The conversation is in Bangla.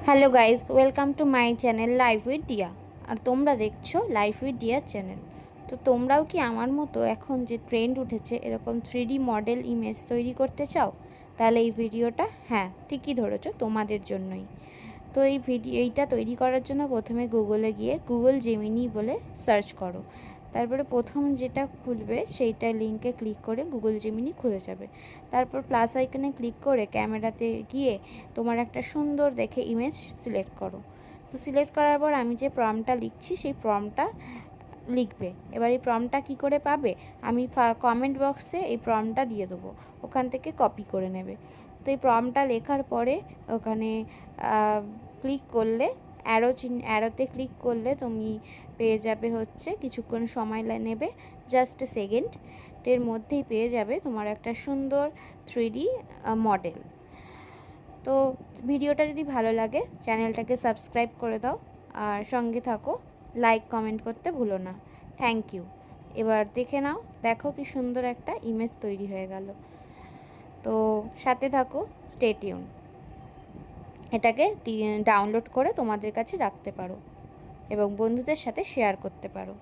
Hello guys, welcome to my channel life with Diya. আর তোমরা দেখছো লাইফ উইথ ডিয়া চ্যানেল। তো তোমরাও কি আমার মতো এখন যে ট্রেন্ড উঠেছে এরকম 3D মডেল ইমেজ তৈরি করতে চাও? তাহলে এই ভিডিওটা, হ্যাঁ ঠিকই ধরেছো, তোমাদের জন্যই। তো এইটা তৈরি করার জন্য প্রথমে গুগলে গিয়ে গুগল জেমিনি বলে সার্চ করো। তারপরে প্রথম যেটা খুলবে সেইটা লিঙ্কে ক্লিক করে গুগল জেমিনি খুলে যাবে। তারপর প্লাস আইকনে ক্লিক করে ক্যামেরাতে গিয়ে তোমার একটা সুন্দর দেখে ইমেজ সিলেক্ট করো। তো সিলেক্ট করার পর আমি যে প্রম্পটটা লিখছি সেই প্রম্পটটা লিখবে। এবার এই প্রম্পটটা কী করে পাবে? আমি কমেন্ট বক্সে এই প্রম্পটটা দিয়ে দেবো, ওখান থেকে কপি করে নেবে। তো এই প্রম্পটটা লেখার পরে ওখানে ক্লিক করলে অ্যারোতে ক্লিক করলে তুমি পেয়ে যাবে হচ্ছে, কিছুক্ষণ সময় নেবে, জাস্ট সেকেন্ডের মধ্যেই পেয়ে যাবে তোমার একটা সুন্দর 3D মডেল। তো ভিডিওটা যদি ভালো লাগে চ্যানেলটাকে সাবস্ক্রাইব করে দাও, আর সঙ্গে থাকো, লাইক কমেন্ট করতে ভুলো না। Thank you. এবার দেখো কি সুন্দর একটা ইমেজ তৈরি হয়ে গেল। তো সাথে থাকো, স্টে টিউন। এটাকে ডাউনলোড করে তোমাদের কাছে রাখতে পারো এবং বন্ধুদের সাথে শেয়ার করতে পারো।